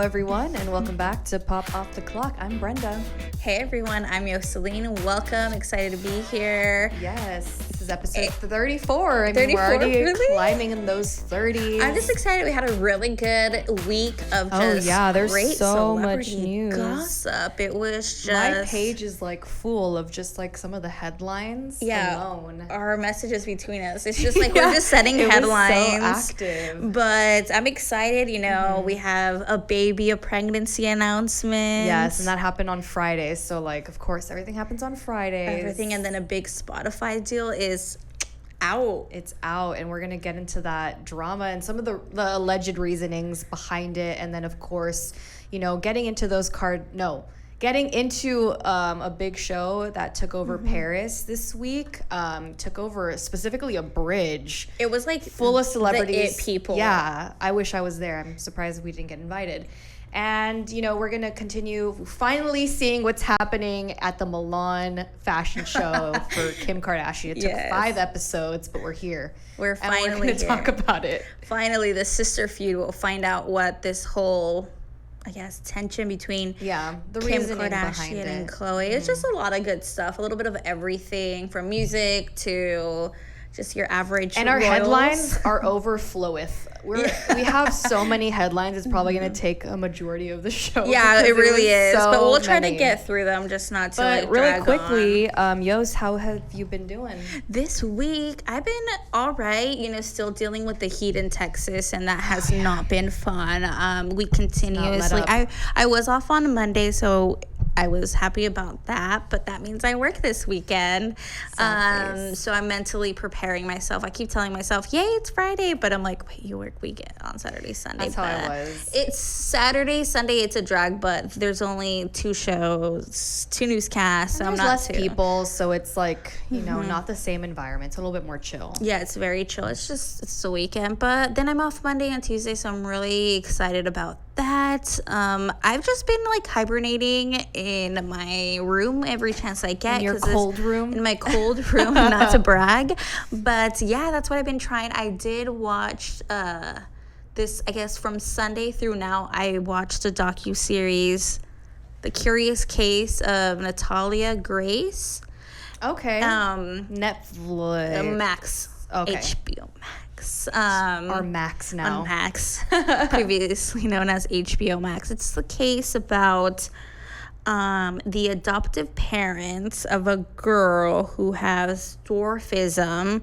everyone, and welcome back to Pop Off the Clock. I'm Brenda. Hey everyone, I'm Yoseline. Welcome, excited to be here. Yes, this is episode 34. I mean, 34, we're already really? climbing in those 30s. I'm just excited. We had a really good week of just there's great so much celebrity news. gossip. It was just... My page is like full of just like some of the headlines alone. Our messages between us. It's just like we're just setting headlines. Was so active. But I'm excited, we have a pregnancy announcement. Yes, and that happened on Fridays. So like, of course, everything happens on Fridays. Everything, and then a big Spotify deal is out. It's out, and we're gonna get into that drama and some of the alleged reasonings behind it, and then of course, getting into a big show that took over Paris this week. Took over specifically a bridge. It was like full of celebrities. The it people. Yeah, I wish I was there. I'm surprised we didn't get invited. And, we're going to continue finally seeing what's happening at the Milan fashion show for Kim Kardashian. It took 5 episodes, but we're here. We're finally going to talk about it. Finally, the sister feud. We'll find out what this whole, tension between the Kim Kardashian and Khloe. It's just a lot of good stuff. A little bit of everything, from music to just your average and our headlines are overfloweth. We have so many headlines. It's probably going to take a majority of the show. Yeah, it really is. So but we'll try to get through them, just not to but really quickly, Yos, how have you been doing? This week, I've been all right. Still dealing with the heat in Texas, and that has not been fun. We continuously. I was off on Monday, so I was happy about that, but that means I work this weekend. So I'm mentally preparing myself. I keep telling myself, yay, it's Friday, but I'm like, wait, you work weekend on Saturday, Sunday. That's how I was. It's Saturday, Sunday, it's a drag, but there's only 2 shows, 2 newscasts. So there's less people, so it's like, not the same environment. It's a little bit more chill. Yeah, it's very chill. It's a weekend, but then I'm off Monday and Tuesday, so I'm really excited about that. I've just been hibernating in my room every chance I get. In your cold room? In my cold room, not to brag. But yeah, that's what I've been trying. I did watch this, from Sunday through now, I watched a docuseries, The Curious Case of Natalia Grace. Okay. Netflix. Max. Okay. HBO Max. Or Max now. On Max. Previously known as HBO Max. It's the case about the adoptive parents of a girl who has dwarfism,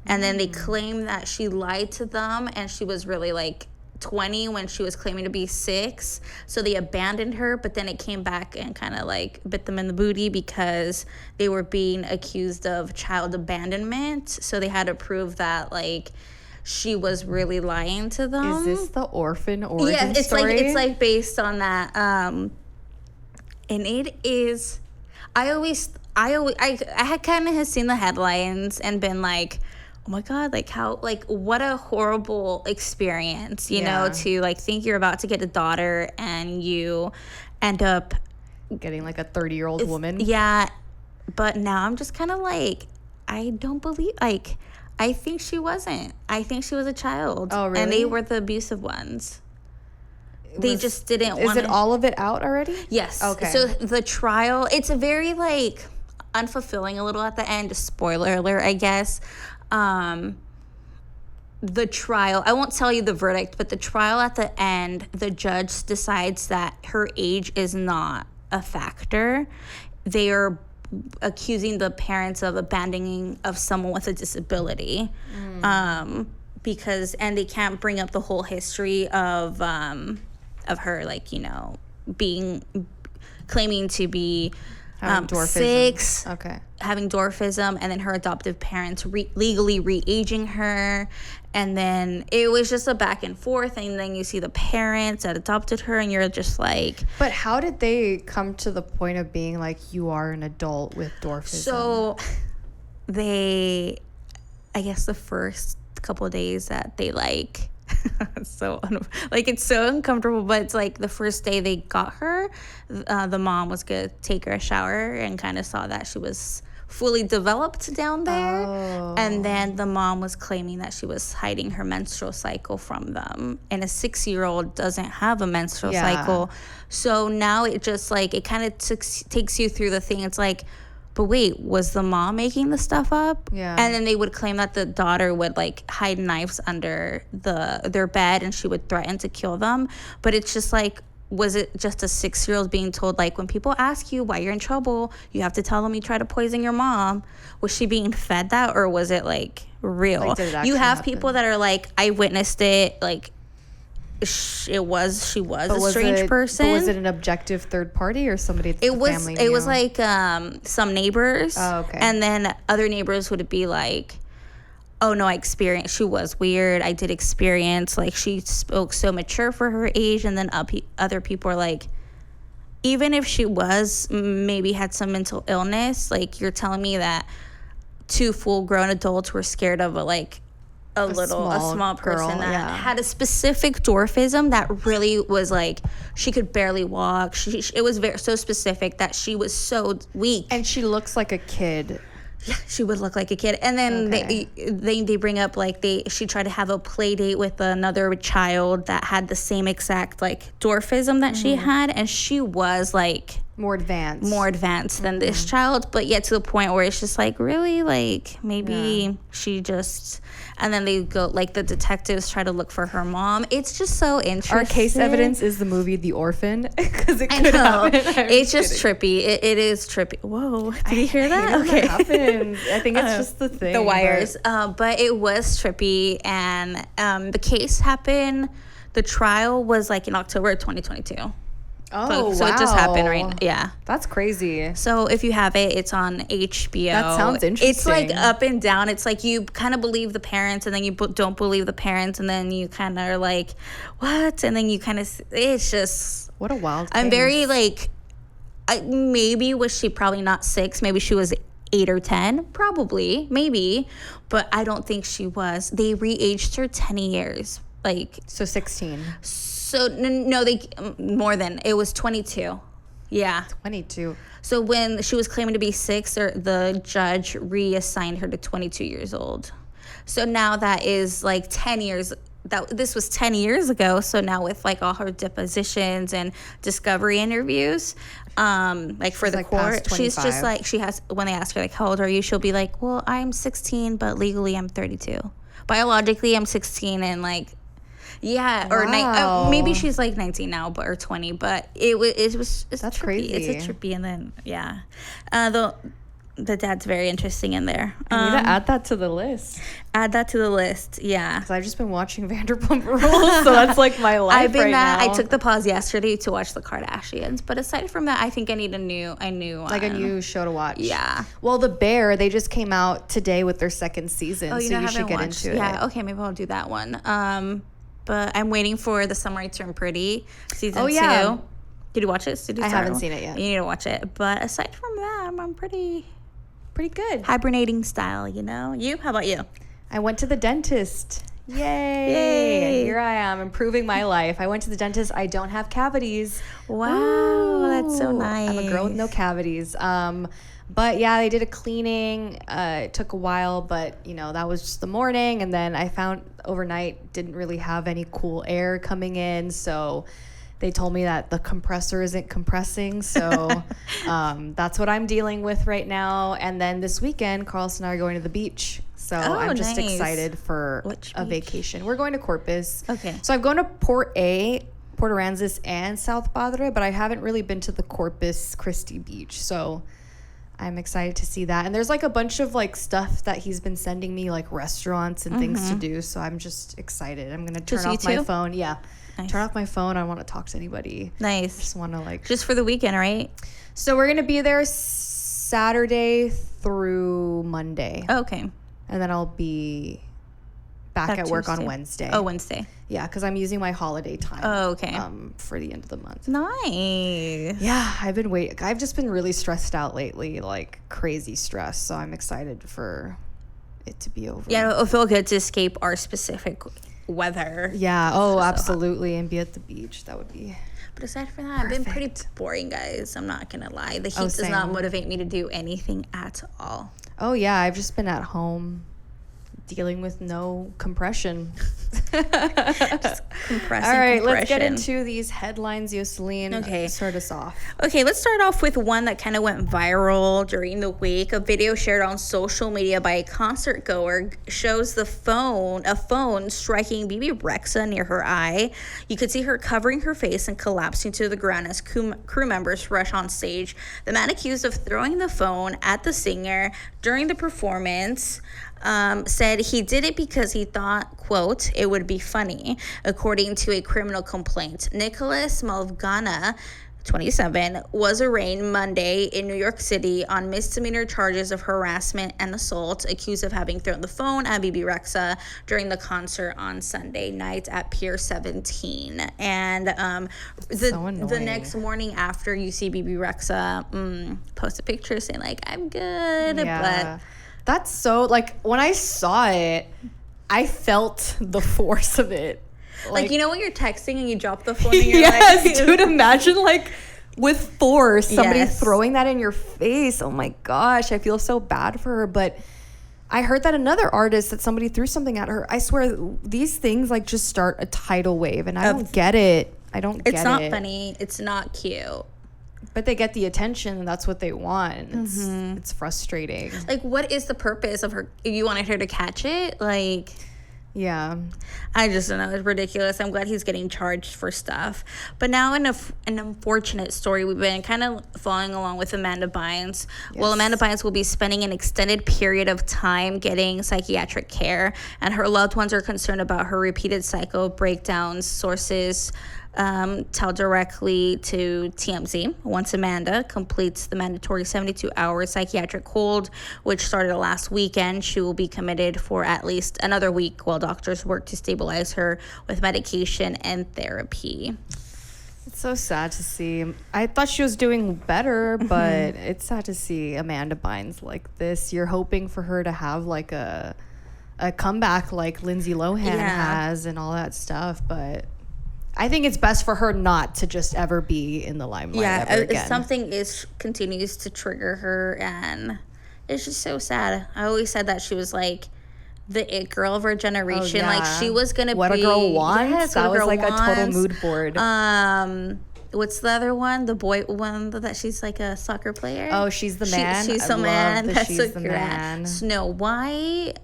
and then they claim that she lied to them, and she was really 20 when she was claiming to be 6, so they abandoned her, but then it came back and kind of bit them in the booty because they were being accused of child abandonment, so they had to prove that she was really lying to them. Is this the orphan origin story? It's based on that. And it is. I had kind of seen the headlines and been like, oh my God, how, what a horrible experience, to think you're about to get a daughter and you end up getting a 30-year-old woman. Yeah. But now I'm just kind of I don't believe, I think she wasn't. I think she was a child. Oh, really? And they were the abusive ones. They just didn't want to... Is it all of it out already? Yes. Okay. So the trial, it's a very, unfulfilling a little at the end. Spoiler alert, I guess. The trial, I won't tell you the verdict, but the trial at the end, the judge decides that her age is not a factor. They are accusing the parents of abandoning of someone with a disability, because they can't bring up the whole history of her claiming to be dwarfism. 6, having dwarfism, and then her adoptive parents legally re-aging her, and then it was just a back and forth, and then you see the parents that adopted her, and you're just but how did they come to the point of being you are an adult with dwarfism? So they, I guess the first couple of days that they it's so uncomfortable, but it's the first day they got her, the mom was gonna take her a shower and kind of saw that she was fully developed down there. Oh. And then the mom was claiming that she was hiding her menstrual cycle from them. And a 6-year-old doesn't have a menstrual cycle. So now it just like, it kind of takes you through the thing. It's like, but wait, was the mom making the stuff up? Yeah. And then they would claim that the daughter would like hide knives under their bed and she would threaten to kill them. But it's just like, was it just a 6-year-old being told, like, when people ask you why you're in trouble, you have to tell them you try to poison your mom? Was she being fed that, or was it like real? Like, did it You actually have happen? people that are like, I witnessed it, like she was a strange person. But was it an objective third party or somebody that the family knew? It was like some neighbors. Oh, okay. And then other neighbors would be like, oh no, I experienced, she was weird. I did experience, like, she spoke so mature for her age. And then other people are like, even if she was, maybe had some mental illness, like, you're telling me that 2 full-grown adults were scared of a small person girl, that had a specific dwarfism that really was like, she could barely walk. It was so specific that she was so weak. And she looks like a kid. Yeah, she would look like a kid. And then they bring up, like, she tried to have a play date with another child that had the same exact, like, dwarfism that she had. And she was, like, more advanced than this child, but yet to the point where it's just like, really, like, maybe she just, and then they go, like, the detectives try to look for her mom. It's just so interesting. Our case evidence is the movie The Orphan, because it could happen. It's just trippy. It is trippy. Whoa, did you hear that? Okay. That happens. I think it's just the thing. The wires. But it was trippy, and the case happened, the trial was like in October 2022. Oh, so wow. it just happened right. Yeah, that's crazy. So if you have it, it's on HBO. That sounds interesting. It's like up and down. It's like you kind of believe the parents, and then you don't believe the parents, and then you kind of are like, what? And then you kind of, it's just, what a wild case. I'm very like, maybe was she probably not 6? Maybe she was 8 or 10, probably, maybe, but I don't think she was. They re-aged her 10 years, like, so 16. So no, they more than, it was 22. Yeah, 22. So when she was claiming to be 6, the judge reassigned her to 22 years old. So now that is like 10 years. This was 10 years ago. So now with like all her depositions and discovery interviews, like for the like court, she's just like, she has, when they ask her like, how old are you? She'll be like, well, I'm 16, but legally I'm 32. Biologically, I'm 16, and like, yeah, wow. Or maybe she's like 19 now, or 20. But it's that's trippy. crazy. It's a trippy, and then the dad's very interesting in there. I need to add that to the list. Add that to the list, yeah. Because I've just been watching Vanderpump Rules, so that's like my life now. I took the pause yesterday to watch the Kardashians, but aside from that, I think I need a new show to watch. Yeah. Well, The Bear, they just came out today with their 2nd season, so you should get into it. Yeah, okay, maybe I'll do that one. But I'm waiting for The Summer I Turned Pretty season 2. Did you watch it? I haven't seen it yet. You need to watch it. But aside from that, I'm pretty good. Hibernating style, you know? You? How about you? I went to the dentist. Yay. Here I am, improving my life. I went to the dentist. I don't have cavities. Wow, Ooh. That's so nice. I'm a girl with no cavities. But yeah, they did a cleaning. It took a while, but that was just the morning. And then I found overnight didn't really have any cool air coming in. So they told me that the compressor isn't compressing. So that's what I'm dealing with right now. And then this weekend, Carlos and I are going to the beach. So I'm just excited for a vacation. We're going to Corpus. Okay. So I've gone to Port Aransas and South Padre, but I haven't really been to the Corpus Christi beach. So I'm excited to see that. And there's like a bunch of like stuff that he's been sending me, like restaurants and things to do. So I'm just excited. I'm going to turn off my phone. Yeah. Nice. Turn off my phone. I don't want to talk to anybody. Nice. I just want to just for the weekend, right? So we're going to be there Saturday through Monday. Oh, okay. And then I'll be back at work on Wednesday. Oh, Wednesday. Yeah, because I'm using my holiday time. Oh, okay. For the end of the month. Nice. Yeah, I've just been really stressed out lately, like crazy stress. So I'm excited for it to be over. Yeah, it'll feel good to escape our specific weather. Yeah. Oh, absolutely. And be at the beach. That would be. But aside from that, I've been pretty boring, guys. I'm not going to lie. The heat does not motivate me to do anything at all. Oh, yeah. I've just been at home dealing with no compression. Just compressing. All right, let's get into these headlines, Yoseline. Okay. Start us off. Okay, let's start off with one that kind of went viral during the week. A video shared on social media by a concert goer shows a phone striking Bibi Rexha near her eye. You could see her covering her face and collapsing to the ground as crew members rush on stage. The man accused of throwing the phone at the singer during the performance said he did it because he thought, quote, it would be funny, according to a criminal complaint. Nicholas Malvgana, 27, was arraigned Monday in New York City on misdemeanor charges of harassment and assault, accused of having thrown the phone at Bibi Rexha during the concert on Sunday night at Pier 17. And the next morning after, you see Bibi Rexha post a picture saying, like, I'm good, but... That's so, like, when I saw it, I felt the force of it. Like, you know when you're texting and you drop the phone and you're yes, like... dude, imagine, like, with force, somebody throwing that in your face. Oh, my gosh, I feel so bad for her. But I heard that another artist, that somebody threw something at her. I swear, these things, like, just start a tidal wave, and I don't get it. It's not funny. It's not cute. But they get the attention, and that's what they want. It's frustrating. Like, what is the purpose of her? You wanted her to catch it? Like, yeah. I just don't know. It's ridiculous. I'm glad he's getting charged for stuff. But now an unfortunate story. We've been kind of following along with Amanda Bynes. Yes. Well, Amanda Bynes will be spending an extended period of time getting psychiatric care, and her loved ones are concerned about her repeated psycho breakdowns. Sources tell directly to TMZ. Once Amanda completes the mandatory 72-hour psychiatric hold, which started last weekend, she will be committed for at least another week while doctors work to stabilize her with medication and therapy. It's so sad to see. I thought she was doing better, but it's sad to see Amanda Bynes like this. You're hoping for her to have like a comeback like Lindsay Lohan has and all that stuff, but I think it's best for her not to just ever be in the limelight ever again. Something continues to trigger her, and it's just so sad. I always said that she was like the it girl of her generation. Like, she was gonna what be a girl wants. Yes, that was like wants. A total mood board. What's the other one? The boy one that she's like a soccer player. Oh, she's the man. She's the man. That's she's the man. Snow White.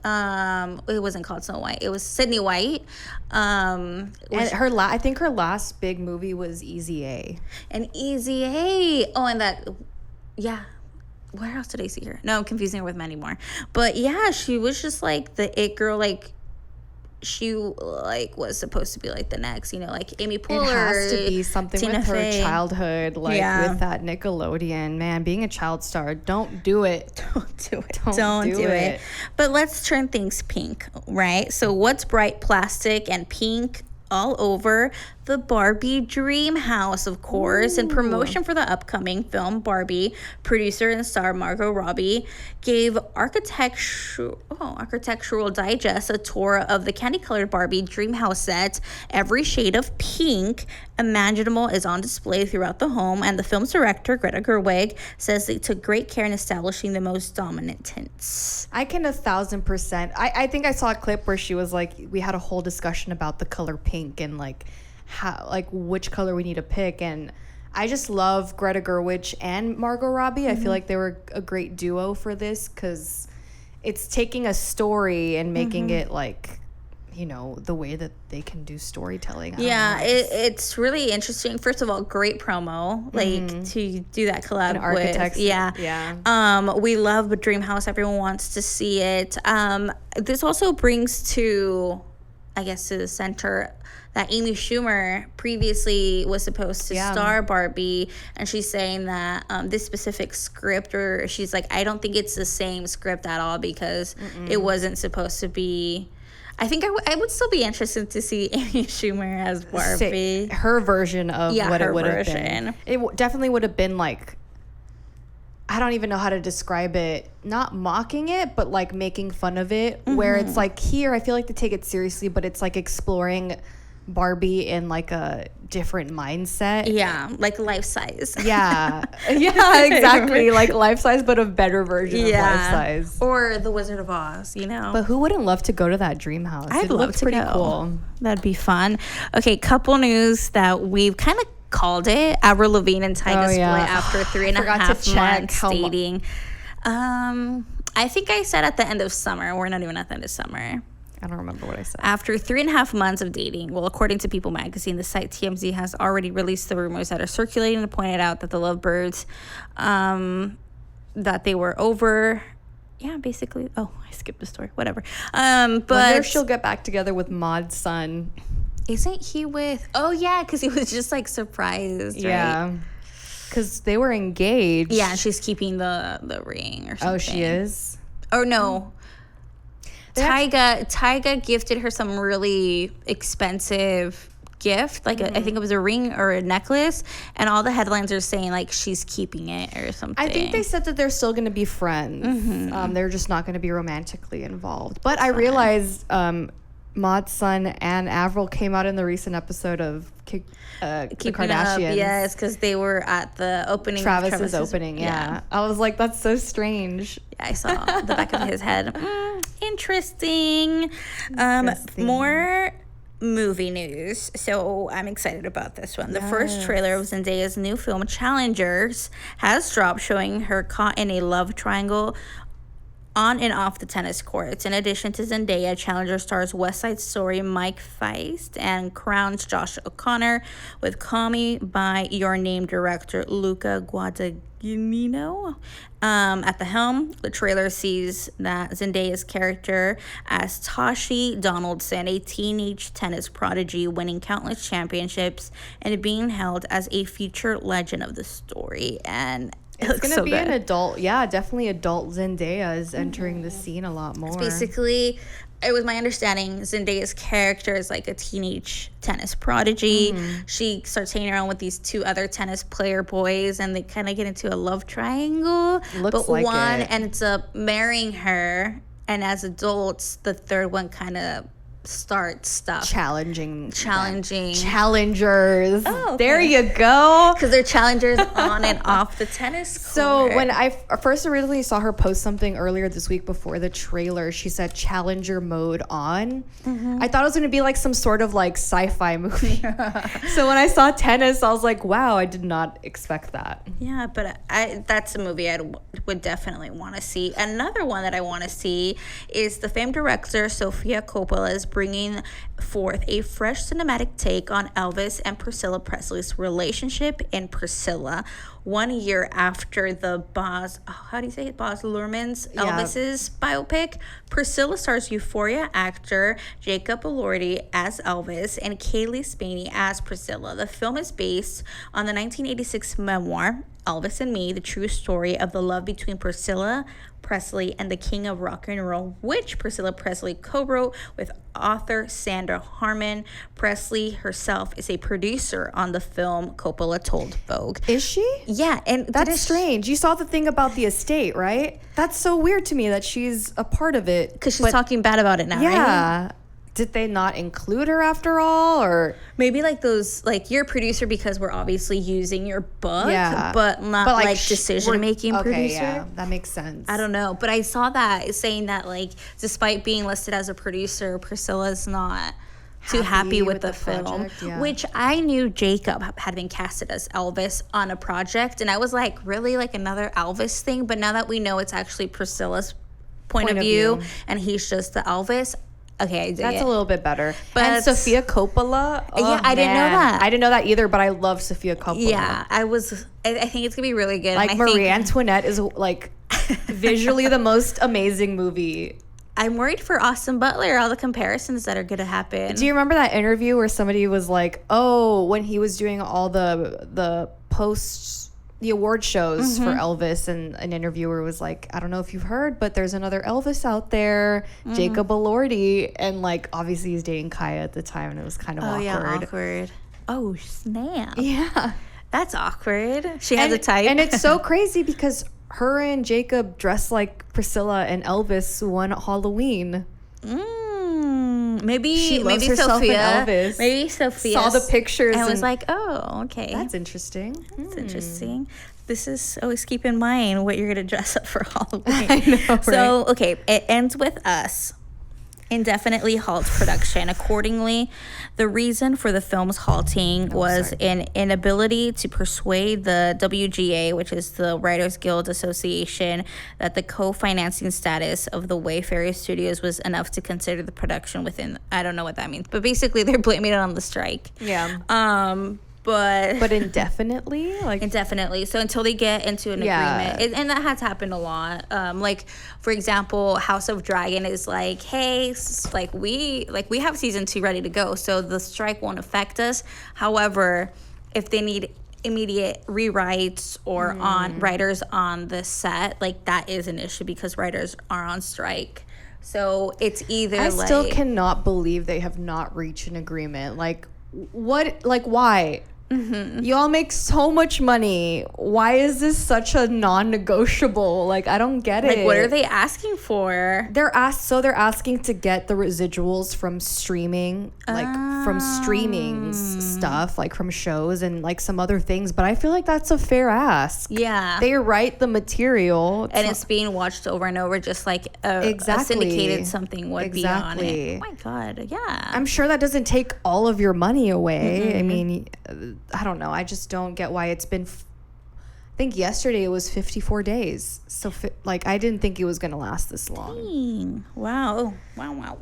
It wasn't called Snow White. It was Sydney White. And her I think her last big movie was Easy A. And Easy A. Oh, and that. Yeah. Where else did I see her? No, I'm confusing her with Mandy Moore. But yeah, she was just like the it girl. Like, she like was supposed to be like the next, you know, like Amy Poehler. It has to be something Tina with Fey. her childhood, like with that Nickelodeon. Man, being a child star, don't do it. Don't do it. Don't do it. But let's turn things pink, right? So what's bright plastic and pink all over the Barbie dream house, of course. In promotion for the upcoming film Barbie, producer and star Margot Robbie gave Architectural Digest a tour of the candy-colored Barbie dream house set. Every shade of pink imaginable is on display throughout the home, and the film's director, Greta Gerwig, says they took great care in establishing the most dominant tints. I can 1,000%. I think I saw a clip where she was like, we had a whole discussion about the color pink and like how, like, which color we need to pick, and I just love Greta Gerwig and Margot Robbie. I feel like they were a great duo for this, because it's taking a story and making it like, you know, the way that they can do storytelling. It's really interesting. First of all, great promo, like to do that collab and architects. We love the dream house. Everyone wants to see it. This also brings to, I guess, to the center that Amy Schumer previously was supposed to star Barbie, and she's saying that this specific script, or she's like, I don't think it's the same script at all, because it wasn't supposed to be. I think I would still be interested to see Amy Schumer as Barbie. Her version of what it would have been. It definitely would have been like, I don't even know how to describe it. Not mocking it, but like making fun of it. Where it's like, here, I feel like they take it seriously, but it's like exploring Barbie in like a different mindset. Yeah, like life size. Yeah. Yeah, exactly. Like life size, but a better version of life size. Or the Wizard of Oz, you know. But who wouldn't love to go to that dream house? I'd love to pretty go. Cool. That'd be fun. Okay, couple news that we've kind of called it. Avril Lavigne and Tyga split after 3.5 months dating. I think I said at the end of summer. We're not even at the end of summer. I don't remember what I said. After 3.5 months of dating, well, according to People magazine, the site TMZ has already released the rumors that are circulating and pointed out that the lovebirds, that they were over. Yeah, basically. Oh, I skipped the story. Whatever. But wonder if she'll get back together with Maud's son. Isn't he with? Oh yeah, because he was just like surprised. Yeah. Right? Because they were engaged. Yeah, she's keeping the ring or something. Oh, she is? Or no. Tyga gifted her some really expensive gift. Like, I think it was a ring or a necklace. And all the headlines are saying, like, she's keeping it or something. I think they said that they're still going to be friends. They're just not going to be romantically involved. But I realized Maud's son and Avril came out in the recent episode of the Kardashians. Yes, because they were at the opening. Travis's opening, yeah. I was like, that's so strange. Yeah, I saw the back of his head. Interesting. More movie news. So I'm excited about this one. The first trailer of Zendaya's new film, Challengers, has dropped, showing her caught in a love triangle on and off the tennis courts. In addition to Zendaya, Challenger stars West Side Story Mike Feist and Crown's Josh O'Connor with Call Me By Your Name director Luca Guadagnino at the helm. The trailer sees that Zendaya's character as Tashi Donaldson, a teenage tennis prodigy winning countless championships and being held as a future legend of the story. And it's going to be an adult, definitely adult Zendaya is entering the scene a lot more. It's basically, it was my understanding, Zendaya's character is like a teenage tennis prodigy. She starts hanging around with these two other tennis player boys, and they kind of get into a love triangle. Looks like one it. ends up marrying her, and as adults, the third one kind of starts stuff. Challenging. Challengers. Oh, okay. There you go. Because they're challengers on and off the tennis court. So when I first originally saw her post something earlier this week before the trailer, she said challenger mode on. I thought it was going to be like some sort of like sci-fi movie. So when I saw tennis, I was like, wow, I did not expect that. Yeah, but that's a movie I would definitely want to see. Another one that I want to see is the famed director Sofia Coppola's bringing forth a fresh cinematic take on Elvis and Priscilla Presley's relationship in Priscilla, 1 year after the Baz Luhrmann's Elvis's biopic. Priscilla stars Euphoria actor Jacob Elordi as Elvis and Kaylee Spaney as Priscilla. The film is based on the 1986 memoir Elvis and Me, the true story of the love between Priscilla Presley and the King of Rock and Roll, which Priscilla Presley co-wrote with author Sandra Harmon. Presley herself is a producer on the film, Coppola told Vogue. Is she? Yeah, and that's strange. You saw the thing about the estate, right? That's so weird to me that she's a part of it. Because she's talking bad about it now, right? Yeah. Did they not include her after all, or maybe like those, like you're a producer because we're obviously using your book, but not like decision making producer. Yeah, that makes sense. I don't know, but I saw that saying that like despite being listed as a producer, Priscilla's not too happy with the film, which I knew Jacob had been casted as Elvis on a project, and I was like, really, like another Elvis thing? But now that we know it's actually Priscilla's point of view and he's just the Elvis. Okay, that's a little bit better. And Sofia Coppola. I didn't know that. I didn't know that either, but I love Sofia Coppola. Yeah, I think it's gonna be really good. Like Marie Antoinette is like visually the most amazing movie. I'm worried for Austin Butler, all the comparisons that are gonna happen. Do you remember that interview where somebody was like, "Oh, when he was doing all the award shows for Elvis," and an interviewer was like, "I don't know if you've heard, but there's another Elvis out there, Jacob Elordi," and like obviously he's dating Kaya at the time, and it was kind of awkward. Yeah, awkward. Oh snap! Yeah, that's awkward. She has a type, and it's so crazy because her and Jacob dressed like Priscilla and Elvis one Halloween. Maybe herself in Sophia. Elvis. Maybe Sophia saw the pictures and was like, "Oh, okay, that's interesting. That's interesting." This is always keep in mind what you're gonna dress up for Halloween. I know, right? So okay, it ends with us indefinitely halts production. Accordingly, the reason for the film's halting was an inability to persuade the WGA, which is the Writers Guild Association, that the co-financing status of the Wayfarer Studios was enough to consider the production within. I don't know what that means, but basically they're blaming it on the strike. Yeah. But indefinitely, like indefinitely. So until they get into an agreement, and that has happened a lot. Like for example, House of Dragon is like, hey, we have season 2 ready to go, so the strike won't affect us. However, if they need immediate rewrites or on writers on the set, like that is an issue because writers are on strike. So it's either I still cannot believe they have not reached an agreement. Like what? Like why? Y'all make so much money. Why is this such a non-negotiable? Like I don't get it. Like what are they asking for? They're asking to get the residuals from streaming, like from streaming stuff, like from shows and like some other things. But I feel like that's a fair ask. Yeah, they write the material, and it's being watched over and over, just like a syndicated something would be on it. Oh my god, yeah. I'm sure that doesn't take all of your money away. I mean, I don't know. I just don't get why it's been. I think yesterday it was 54 days. So like I didn't think it was gonna last this long. Dang. Wow.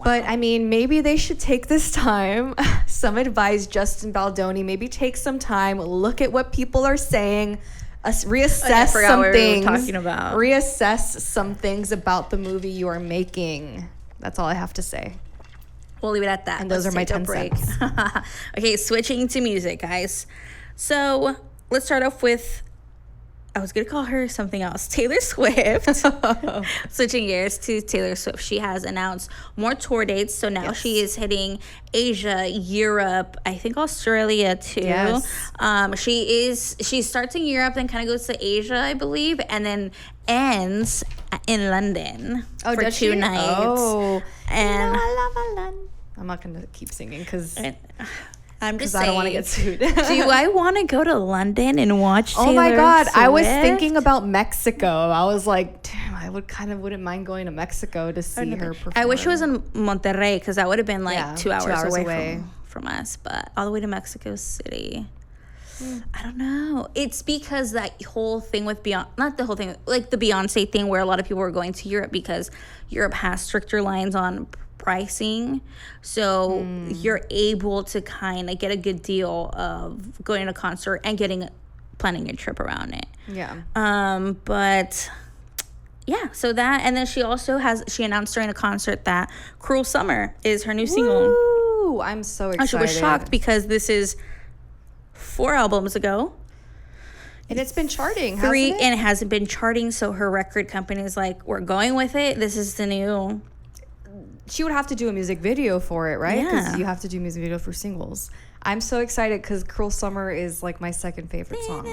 But I mean, maybe they should take this time. Some advise Justin Baldoni. Maybe take some time, look at what people are saying, reassess some things. Talking about. Reassess some things about the movie you are making. That's all I have to say. We'll leave it at that. And those are my 10 cents. Okay, switching to music, guys. So let's start off with, I was going to call her something else, Taylor Swift. Switching gears to Taylor Swift. She has announced more tour dates. So now she is hitting Asia, Europe, I think Australia too. Yes. She starts in Europe, then kind of goes to Asia, I believe, and then ends in London for 2 nights. Oh, and I love London. I'm not going to keep singing because I'm just saying. I don't want to get sued. Do I want to go to London and watch Taylor Oh my God. Swift? I was thinking about Mexico. I was like, damn, I wouldn't mind going to Mexico to see her perform. I wish it was in Monterrey because that would have been like 2 hours, 2 hours away. From us. But all the way to Mexico City. I don't know. It's because that whole thing with not the whole thing, like the Beyonce thing where a lot of people were going to Europe because Europe has stricter lines on pricing, so you're able to kind of get a good deal of going to a concert and planning a trip around it. But yeah, so that, and then she announced during a concert that Cruel Summer is her new single. Woo! I'm so excited. She was shocked because this is 4 albums ago. And it's been charting, 3, hasn't it? and it hasn't been charting, so her record company is like, we're going with it. This is the new. She would have to do a music video for it, right? Because Yeah. you have to do music video for singles. I'm so excited because Cruel Summer is like my second favorite song.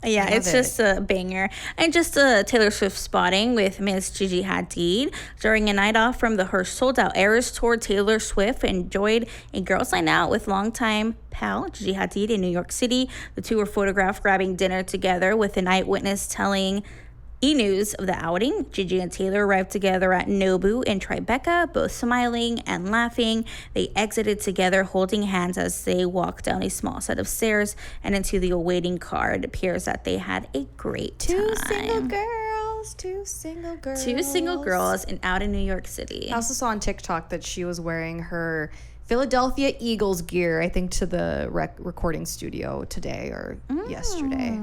Yeah, it's just a banger. And just a Taylor Swift spotting with Miss Gigi Hadid. During a night off from her sold-out Eras tour, Taylor Swift enjoyed a girls' night out with longtime pal Gigi Hadid in New York City. The two were photographed grabbing dinner together, with an eyewitness telling E! News of the outing. Gigi and Taylor arrived together at Nobu in Tribeca, both smiling and laughing. They exited together, holding hands as they walked down a small set of stairs and into the awaiting car. It appears that they had a great time. Two single girls and out in New York City. I also saw on TikTok that she was wearing her Philadelphia Eagles gear, I think, to the recording studio today or yesterday.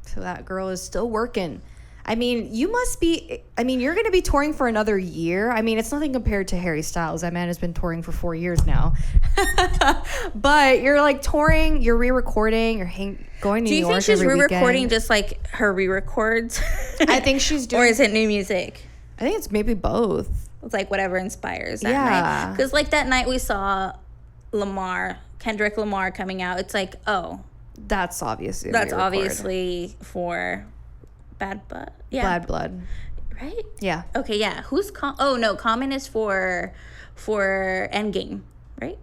So that girl is still working. I mean, you're going to be touring for another year. I mean, it's nothing compared to Harry Styles. That man has been touring for 4 years now. But you're like touring, you're re-recording, you're going to New York every weekend. Do you think she's re-recording just like her re-records? I think she's doing... Or is it new music? I think it's maybe both. It's like whatever inspires that night. Because like that night we saw Kendrick Lamar coming out. It's like, oh. That's obviously obviously for... Bad Blood. Yeah. Bad Blood. right? Yeah. Okay, yeah. Who's Common is for Endgame, right?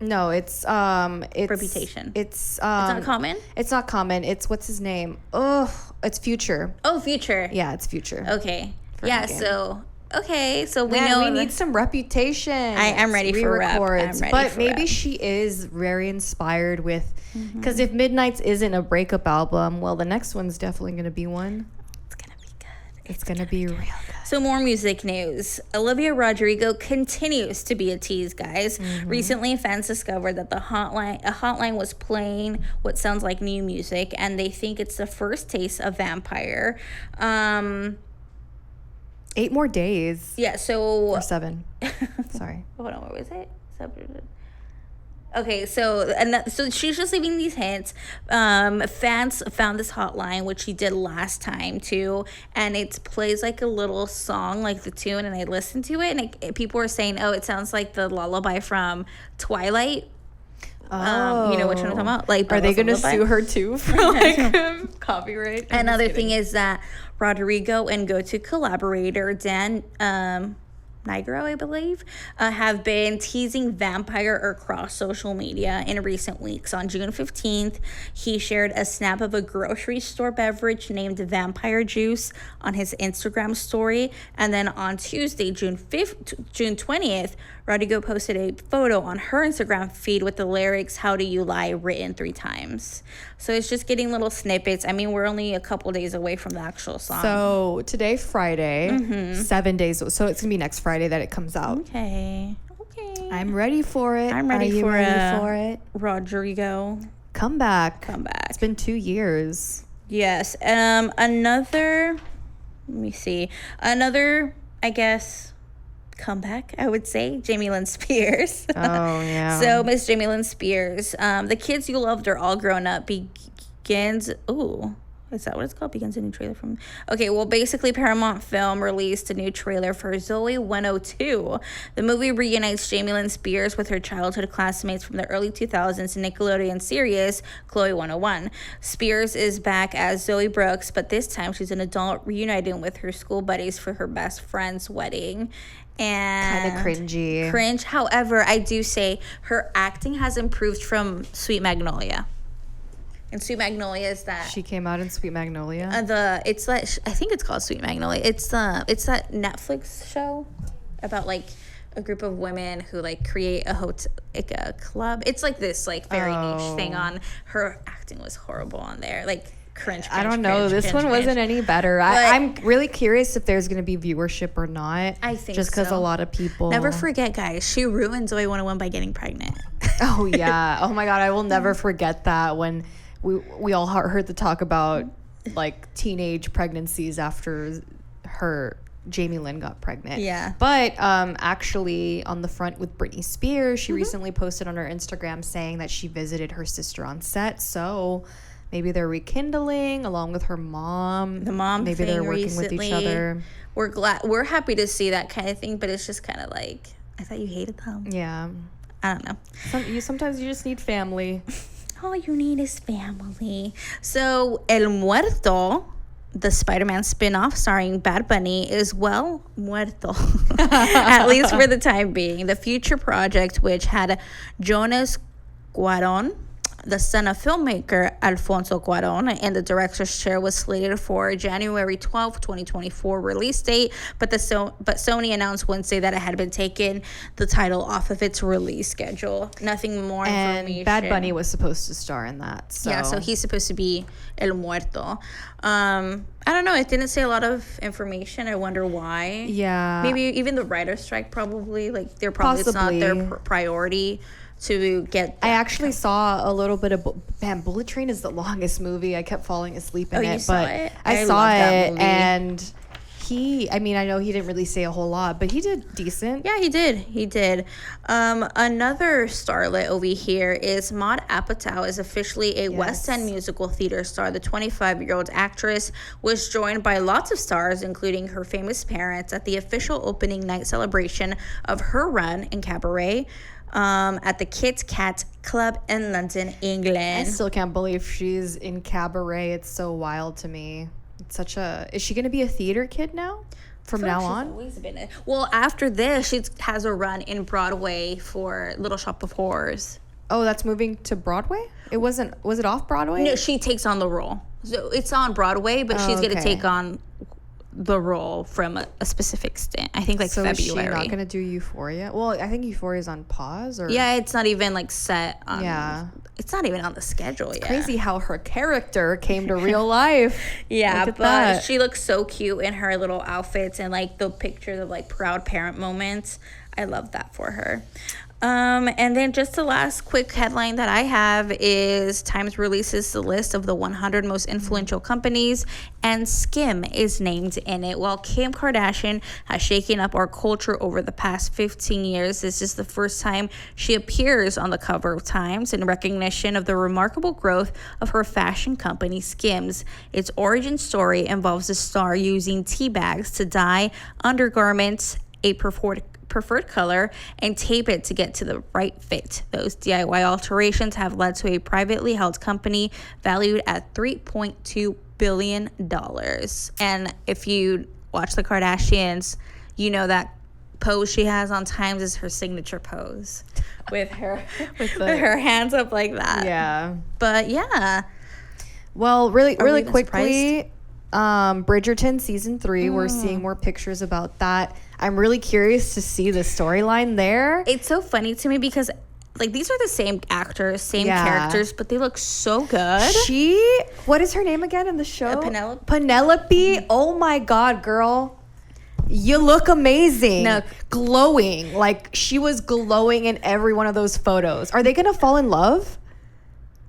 No, it's Reputation. It's not Common? It's not Common. It's what's his name? Oh, it's Future. Oh, Future. Yeah, it's Future. Okay. For Yeah, Endgame. so we Man, know we need some Reputation. I am ready for rep. Re-records. But maybe she is very inspired with, because if Midnight's isn't a breakup album, well, the next one's definitely going to be one. It's gonna be good. It's going to be real good. So more music news. Olivia Rodrigo continues to be a tease, guys. Recently, fans discovered that a hotline was playing what sounds like new music, and they think it's the first taste of Vampire. 8 more days. Yeah, so... Or 7. Sorry. Hold on, what was it? Okay, so she's just leaving these hints. Fans found this hotline, which she did last time too, and it plays like a little song, like the tune, and I listened to it, and people were saying, "Oh, it sounds like the lullaby from Twilight." You know which one I'm talking about? Like, are they going to lullaby? sue her too for like copyright? Another thing is that Rodrigo and go-to collaborator Dan Nigro, I believe, have been teasing Vampire across social media in recent weeks. On June 15th, he shared a snap of a grocery store beverage named Vampire Juice on his Instagram story. And then on Tuesday, June 20th, Rodrigo posted a photo on her Instagram feed with the lyrics, "How do you lie?" written 3 times. So it's just getting little snippets. I mean, we're only a couple days away from the actual song. So today, Friday, 7 days. So it's going to be next Friday that it comes out. Okay. I'm ready for it. I'm ready for it. Rodrigo. Come back. It's been 2 years. Yes. Let me see. Another, I guess, comeback, I would say, Jamie Lynn Spears. Oh, yeah. So Miss Jamie Lynn Spears, The Kids You Loved Are All Grown Up begins. Ooh, is that what it's called? Begins a new trailer from. Okay, well, basically, Paramount Film released a new trailer for Zoe 102. The movie reunites Jamie Lynn Spears with her childhood classmates from the early 2000s Nickelodeon series Chloe 101. Spears is back as Zoe Brooks, but this time she's an adult reuniting with her school buddies for her best friend's wedding. And kind of cringe. However, I do say her acting has improved from Sweet Magnolia. And Sweet Magnolia is that she came out in Sweet Magnolia. It's like, I think it's called Sweet Magnolia. It's that Netflix show about like a group of women who like create a hotel, like a club. It's like this like very niche thing on. Her acting was horrible on there. Like cringe. I don't know. This one wasn't any better. I'm really curious if there's going to be viewership or not. I think just because so. a lot of people. Never forget, guys. She ruined Zoe 101 by getting pregnant. Oh yeah. Oh my God. I will never forget that when we all heard the talk about like teenage pregnancies after Jamie Lynn got pregnant. Yeah. But actually on the front with Britney Spears, she recently posted on her Instagram saying that she visited her sister on set. So maybe they're rekindling along with her mom. The mom maybe thing they're working recently, with each other. We're happy to see that kind of thing, but it's just kind of like, I thought you hated them. Yeah. I don't know. Sometimes you just need family. All you need is family. So El Muerto, the Spider-Man spin-off starring Bad Bunny, is muerto, at least for the time being. The future project, which had Jonas Cuarón, the son of filmmaker Alfonso Cuarón, in the director's chair, was slated for January 12, 2024 release date, but Sony announced Wednesday that it had been taken the title off of its release schedule. Nothing more information. And Bad Bunny was supposed to star in that. So. Yeah, so he's supposed to be El Muerto. I don't know. It didn't say a lot of information. I wonder why. Yeah. Maybe even the writer's strike probably. Like, they're probably, it's not their priority to get that. I actually saw a little bit of Bullet Train is the longest movie. I kept falling asleep in it. Saw it? I saw it, and I know he didn't really say a whole lot, but he did decent. Yeah, he did. Another starlet over here is Maude Apatow is officially a West End musical theater star. The 25-year-old actress was joined by lots of stars, including her famous parents, at the official opening night celebration of her run in Cabaret, at the Kit Kat Club in London, England. I still can't believe she's in Cabaret. It's so wild to me. Is she going to be a theater kid now? From now on? Always been well, after this, she has a run in Broadway for Little Shop of Horrors. Oh, that's moving to Broadway? Was it off Broadway? No, she takes on the role. So it's on Broadway, but she's going to take on the role from a specific stint. I think February. Is she not going to do Euphoria? Well, I think Euphoria is on pause. Or yeah, it's not even set on. Yeah, it's not even on the schedule yet. Crazy how her character came to real life. Yeah, but she looks so cute in her little outfits and the pictures of proud parent moments. I love that for her. And then just the last quick headline that I have is Times releases the list of the 100 most influential companies, and Skim is named in it. While Kim Kardashian has shaken up our culture over the past 15 years, this is the first time she appears on the cover of Times in recognition of the remarkable growth of her fashion company, Skims. Its origin story involves the star using tea bags to dye undergarments a preferred color and tape it to get to the right fit. Those DIY alterations have led to a privately held company valued at $3.2 billion. And if you watch the Kardashians, you know that pose she has on Times is her signature pose with her with her hands up like that. Yeah. But yeah. Well, really quickly, Bridgerton season 3, we're seeing more pictures about that. I'm really curious to see the storyline there. It's so funny to me because these are the same actors, same characters, but they look so good. What is her name again in the show? Penelope. Oh my God, girl. You look amazing. No. Glowing. She was glowing in every one of those photos. Are they going to fall in love?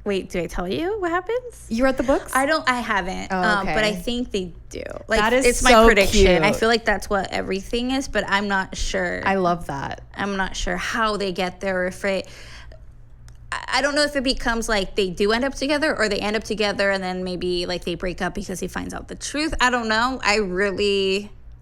Wait, do I tell you what happens? You read the books? I haven't. Oh, okay. But I think they do. It's my so prediction. cute. I feel like that's what everything is, but I'm not sure. I love that. I'm not sure how they get there, or if I don't know if it becomes they do end up together, or they end up together and then maybe they break up because he finds out the truth. I don't know.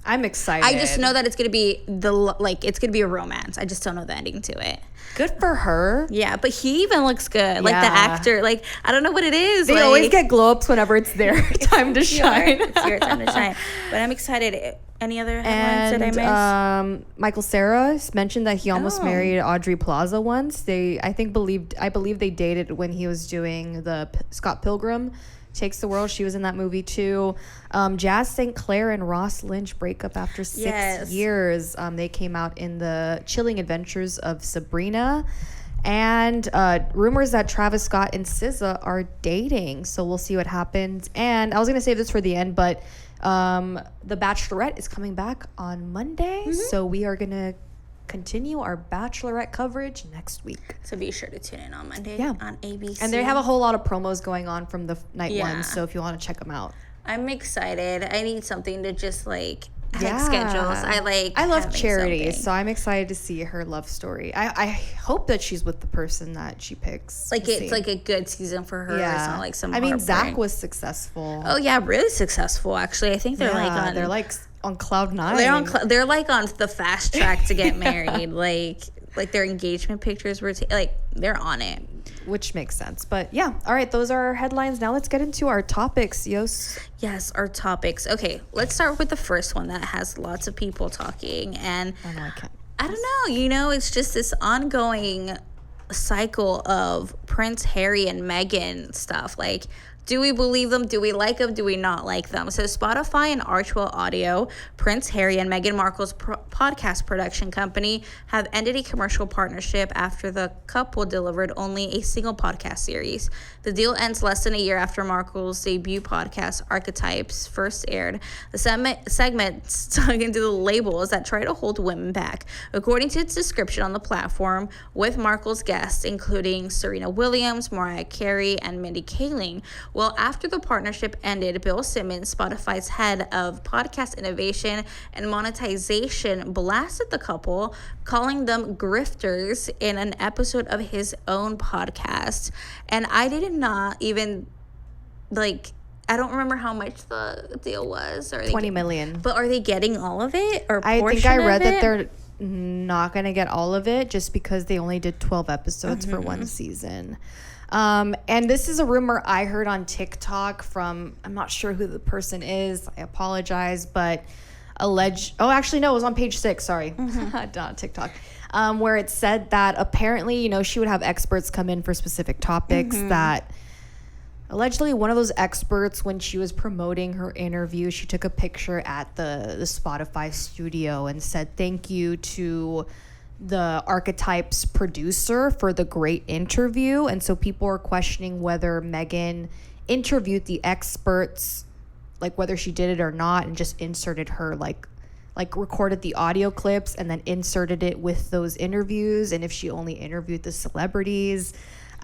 I'm excited. I just know that it's gonna be it's gonna be a romance. I just don't know the ending to it. Good for her. Yeah, but he even looks good. The actor, I don't know what it is. They always get glow ups whenever it's their time to shine. It's your time to shine. But I'm excited. Any other headlines that I missed? Michael Cera mentioned that he almost married Audrey Plaza once. I believe they dated when he was doing the Scott Pilgrim Takes the World. She was in that movie too. Jazz St. Clair and Ross Lynch break up after 6 years. They came out in the Chilling Adventures of Sabrina. And rumors that Travis Scott and SZA are dating. So we'll see what happens. And I was going to save this for the end, but The Bachelorette is coming back on Monday. Mm-hmm. So we are going to continue our Bachelorette coverage next week. So be sure to tune in on Monday on ABC. And they have a whole lot of promos going on from the night one, so if you want to check them out. I'm excited. I need something to just schedules. I love charities, so I'm excited to see her love story. I hope that she's with the person that she picks. It's a good season for her. Yeah. It's not some Zach was successful. Oh yeah, really successful actually. I think they're on cloud 9. They're on the fast track to get married. Their engagement pictures were they're on it, which makes sense. But yeah, all right, those are our headlines. Now let's get into our topics. Yes, our topics. Okay, let's start with the first one that has lots of people talking, and I don't know, it's just this ongoing cycle of Prince Harry and Meghan stuff. Do we believe them? Do we like them? Do we not like them? So Spotify and Archwell Audio, Prince Harry and Meghan Markle's podcast production company, have ended a commercial partnership after the couple delivered only a single podcast series. The deal ends less than a year after Markle's debut podcast, Archetypes, first aired. The segment stuck into the labels that try to hold women back. According to its description on the platform, with Markle's guests, including Serena Williams, Mariah Carey, and Mindy Kaling. Well, after the partnership ended, Bill Simmons, Spotify's head of podcast innovation and monetization, blasted the couple, calling them grifters in an episode of his own podcast. And I did not even, I don't remember how much the deal was. Or $20 million. But are they getting all of it? Or I think I read that they're not going to get all of it just because they only did 12 episodes for one season. And this is a rumor I heard on TikTok from, I'm not sure who the person is. I apologize, but actually, no, it was on page 6. Sorry. Not TikTok. Where it said that apparently, you know, she would have experts come in for specific topics that allegedly one of those experts, when she was promoting her interview, she took a picture at the Spotify studio and said thank you to the Archetype's producer for the great interview. And so people are questioning whether Meghan interviewed the experts, like whether she did it or not, and just inserted her like recorded the audio clips and then inserted it with those interviews, and if she only interviewed the celebrities.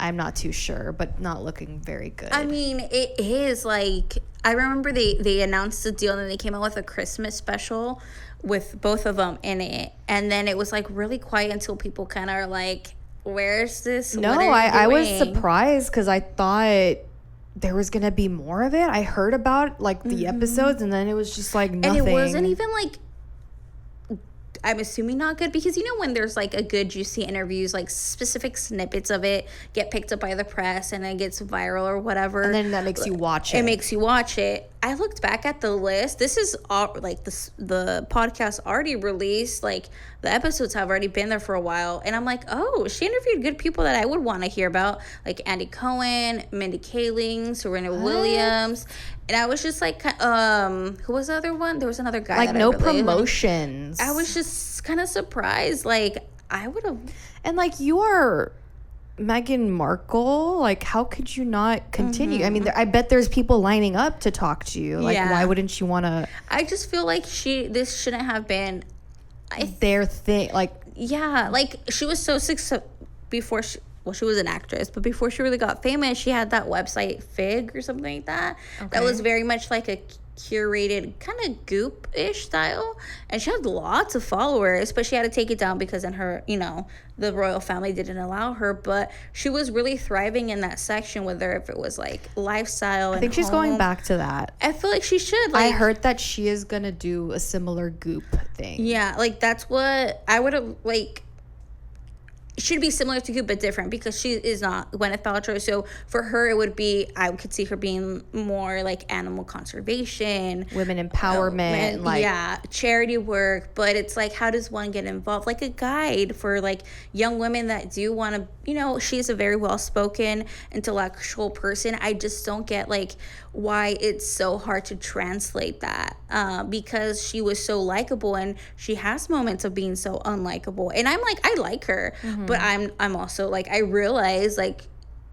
I'm not too sure, but not looking very good. I mean, it is like, I remember they announced the deal and then they came out with a Christmas special with both of them in it. And then it was like really quiet until people kind of are like, where's this? No, I was surprised because I thought there was going to be more of it. I heard about like the episodes and then it was just like nothing. And it wasn't even like, I'm assuming not good, because you know when there's like a good juicy interviews, like specific snippets of it get picked up by the press and then gets viral or whatever, and then that makes you watch it. It makes you watch it. I looked back at the list. This is all like the podcast already released, like the episodes have already been there for a while, and I'm like, oh, she interviewed good people that I would want to hear about, like Andy Cohen, Mindy Kaling, Serena Williams. And I was just like, who was the other one? There was another guy. Like, no promotions. I was just kind of surprised. Like, I would have. And like, you are Meghan Markle. Like, how could you not continue? I mean, I bet there's people lining up to talk to you. Like, why wouldn't you want to? I just feel like this shouldn't have been their thing. Like, yeah, like she was so successful before she. Well, she was an actress, but before she really got famous, she had that website Fig or something like that. Okay. That was very much like a curated kind of goop-ish style. And she had lots of followers, but she had to take it down because then her, you know, the royal family didn't allow her. But she was really thriving in that section, whether if it was like lifestyle. I think she's going back to that. I feel like she should. Like, I heard that she is going to do a similar goop thing. Yeah, like that's what I would have like. Should be similar to Goop, but different because she is not Gwyneth Paltrow. So for her, it would be, I could see her being more like animal conservation, women empowerment, charity work. But it's like, how does one get involved? Like a guide for like young women that do want to, you know, she's a very well-spoken, intellectual person. I just don't get like why it's so hard to translate that because she was so likable and she has moments of being so unlikable. And I'm like, I like her. But I'm also like, I realize like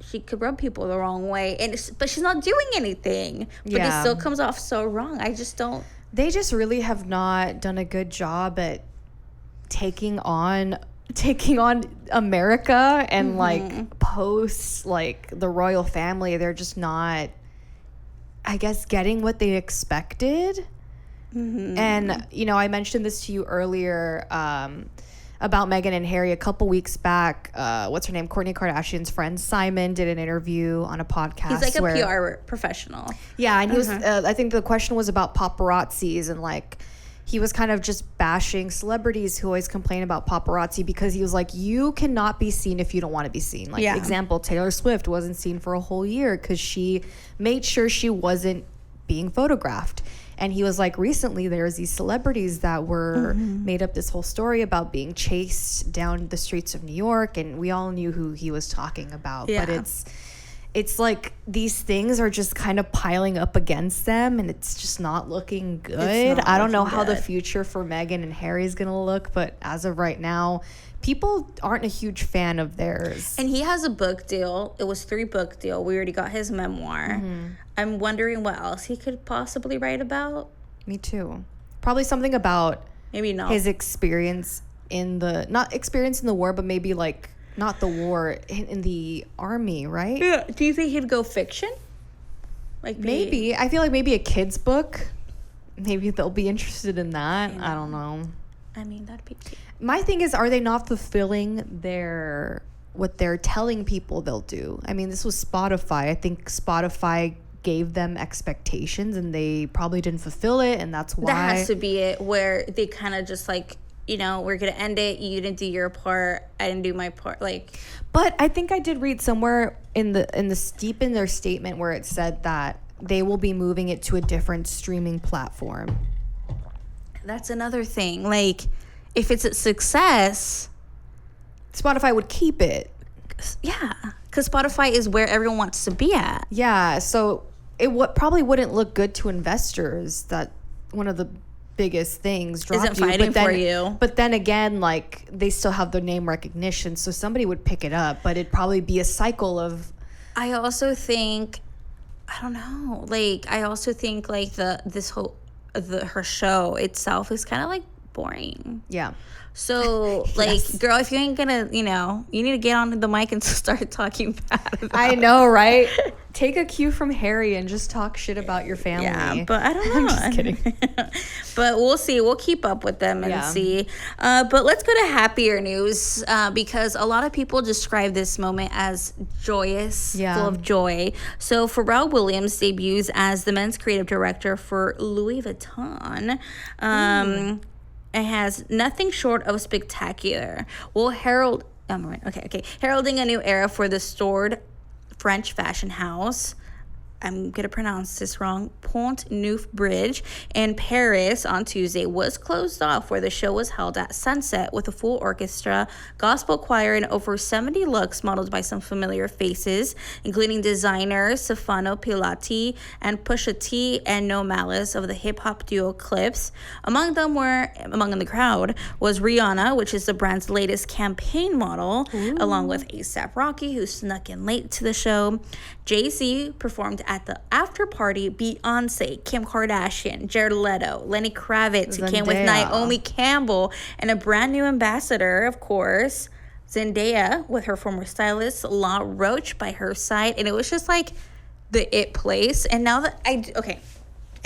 she could rub people the wrong way, but she's not doing anything. But it still comes off so wrong. I just don't. They just really have not done a good job at taking on America and like post like the royal family. They're just not, I guess, getting what they expected. And you know, I mentioned this to you earlier. About Meghan and Harry a couple weeks back. What's her name? Kourtney Kardashian's friend Simon did an interview on a podcast. He's like a PR professional. Yeah, and he was. I think the question was about paparazzis, and like he was kind of just bashing celebrities who always complain about paparazzi because he was like, you cannot be seen if you don't want to be seen. Like example, Taylor Swift wasn't seen for a whole year because she made sure she wasn't being photographed. And he was like, recently there's these celebrities that were made up this whole story about being chased down the streets of New York, and we all knew who he was talking about. But it's like these things are just kind of piling up against them, and it's just not looking good. I don't know how the future for Meghan and Harry is gonna look, but as of right now, people aren't a huge fan of theirs. And he has a book deal. It was 3-book deal. We already got his memoir. I'm wondering what else he could possibly write about. Me too. Probably something about maybe not his experience in the, not experience in the war, but maybe like not the war, in the army, right? Yeah. Do you think he'd go fiction? Like maybe. I feel like maybe a kid's book. Maybe they'll be interested in that. Yeah. I don't know. I mean, that'd be cute. My thing is, are they not fulfilling what they're telling people they'll do? I mean, this was Spotify. I think Spotify gave them expectations and they probably didn't fulfill it, and that's why. That has to be it, where they kind of just like we're gonna end it. You didn't do your part. I didn't do my part. Like, but I think I did read somewhere in their statement where it said that they will be moving it to a different streaming platform. That's another thing. Like, if it's a success, Spotify would keep it. Yeah, because Spotify is where everyone wants to be at. Yeah, so it probably wouldn't look good to investors that one of the biggest things dropped isn't fighting for you. But then again, like, they still have their name recognition, so somebody would pick it up, but it'd probably be a cycle of... I also think, I don't know, like, like her show itself is kind of like boring. Yeah. So, like, yes. Girl, if you ain't gonna, you need to get on the mic and start talking bad about I know, right? Take a cue from Harry and just talk shit about your family. Yeah, but I don't know. I'm just kidding. But we'll see. We'll keep up with them and see. But let's go to happier news because a lot of people describe this moment as joyous, full of joy. So Pharrell Williams debuts as the men's creative director for Louis Vuitton. It has nothing short of spectacular. Heralding a new era for the storied French fashion house. I'm going to pronounce this wrong. Pont Neuf Bridge in Paris on Tuesday was closed off, where the show was held at sunset with a full orchestra, gospel choir, and over 70 looks modeled by some familiar faces, including designers Stefano Pilati and Pusha T and No Malice of the hip-hop duo Clips. Among the crowd was Rihanna, which is the brand's latest campaign model, along with A$AP Rocky, who snuck in late to the show. Jay-Z performed at the after party. Beyonce, Kim Kardashian, Jared Leto, Lenny Kravitz, who came with Naomi Campbell, and a brand new ambassador, of course, Zendaya, with her former stylist, La Roche, by her side. And it was just like the it place. And now that I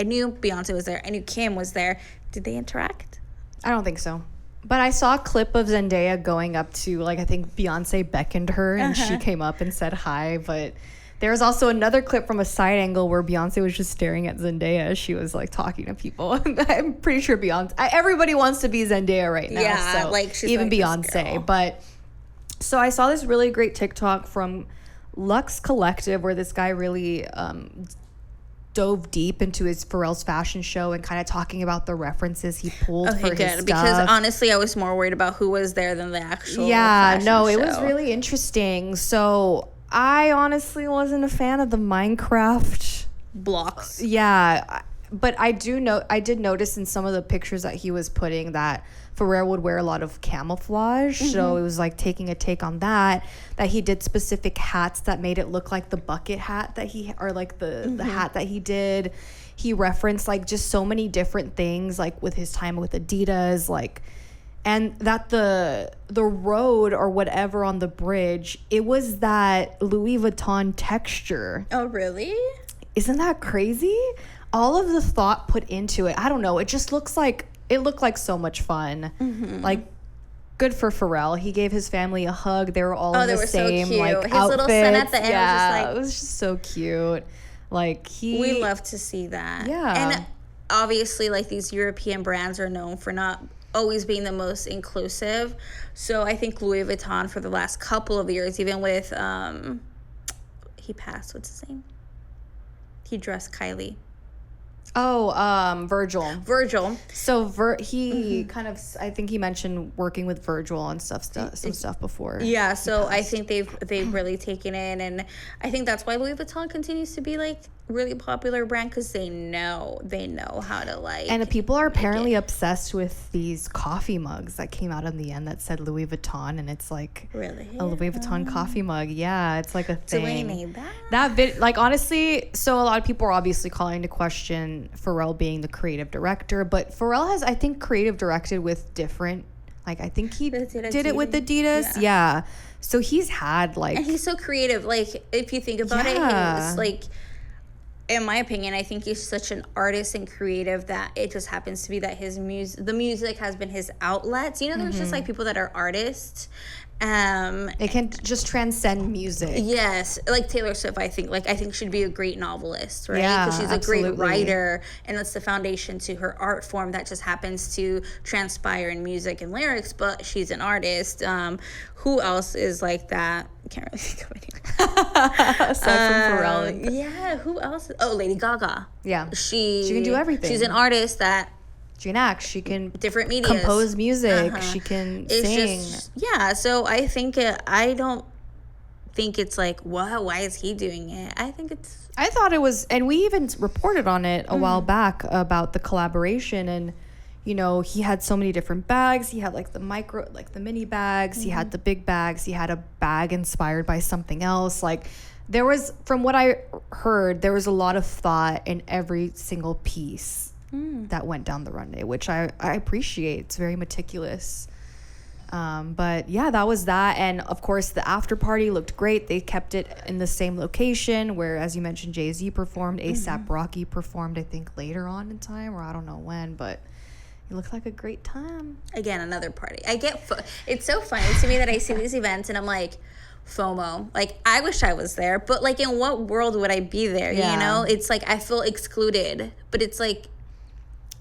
knew Beyonce was there. I knew Kim was there. Did they interact? I don't think so. But I saw a clip of Zendaya going up to, like, I think Beyonce beckoned her and she came up and said hi, but... There was also another clip from a side angle where Beyonce was just staring at Zendaya as she was, like, talking to people. I'm pretty sure everybody wants to be Zendaya right now. Yeah, so like, she's even like Beyonce. But so I saw this really great TikTok from Lux Collective where this guy really dove deep into his Pharrell's fashion show and kind of talking about the references he pulled for his stuff. Because honestly, I was more worried about who was there than the actual fashion show. It was really interesting. So... I honestly wasn't a fan of the Minecraft blocks. Yeah, but I did notice in some of the pictures that he was putting that Pharrell would wear a lot of camouflage. So it was like taking a take on that he did specific hats that made it look like the bucket hat that the hat that he did. He referenced like just so many different things, like with his time with Adidas, like... And that the road or whatever on the bridge, it was that Louis Vuitton texture. Oh, really? Isn't that crazy? All of the thought put into it. I don't know. It looked like so much fun. Like, good for Pharrell. He gave his family a hug. They were all in the same so cute. Like his outfits. Little son at the end was just like, it was just so cute. Like we love to see that. Yeah. And obviously, like, these European brands are known for not always being the most inclusive. So I think Louis Vuitton for the last couple of years, even with he passed, what's his name? He dressed Kylie. Oh, Virgil. So he kind of, I think he mentioned working with Virgil on some stuff before. Yeah, so I think they've really taken in, and I think that's why Louis Vuitton continues to be like really popular brand, because they know how to like. And the people are apparently obsessed with these coffee mugs that came out in the end that said Louis Vuitton, and it's like really a Louis Vuitton coffee mug. Yeah, it's like a thing. So when he made that? That bit, like, honestly, so a lot of people are obviously calling into question Pharrell being the creative director, but Pharrell has, I think, creative directed with different, like, I think he did it with Adidas. Yeah. So he's had like, and he's so creative. Like, if you think about it, he's like, in my opinion, I think he's such an artist and creative that it just happens to be that the music has been his outlets. You know, there's just like people that are artists It can just transcend music. Yes, like Taylor Swift, I think she'd be a great novelist, right? Yeah, because she's absolutely. a great writer, and it's the foundation to her art form that just happens to transpire in music and lyrics. But she's an artist. Who else is like that? I can't really think of anyone. Aside from Pharrell. Yeah, who else? Oh, Lady Gaga. Yeah. She can do everything. She's an artist that She can act. She can different media compose music. She can sing. So I think I don't think it's like, wow, why is he doing it? I think it's. I thought it was, and we even reported on it a while back about the collaboration, and you know, he had so many different bags. He had like the mini bags. He had the big bags. He had a bag inspired by something else. Like, there was, from what I heard, there was a lot of thought in every single piece that went down the runway, which I appreciate. It's very meticulous. But yeah, that was that. And of course, the after party looked great. They kept it in the same location where, as you mentioned, Jay-Z performed. A$AP Rocky performed, I think, later on in time, or I don't know when, but it looked like a great time. Again, another party. It's so funny to me that I see these events and I'm like, FOMO. Like, I wish I was there, but like, in what world would I be there? Yeah. You know, it's like I feel excluded, but it's like,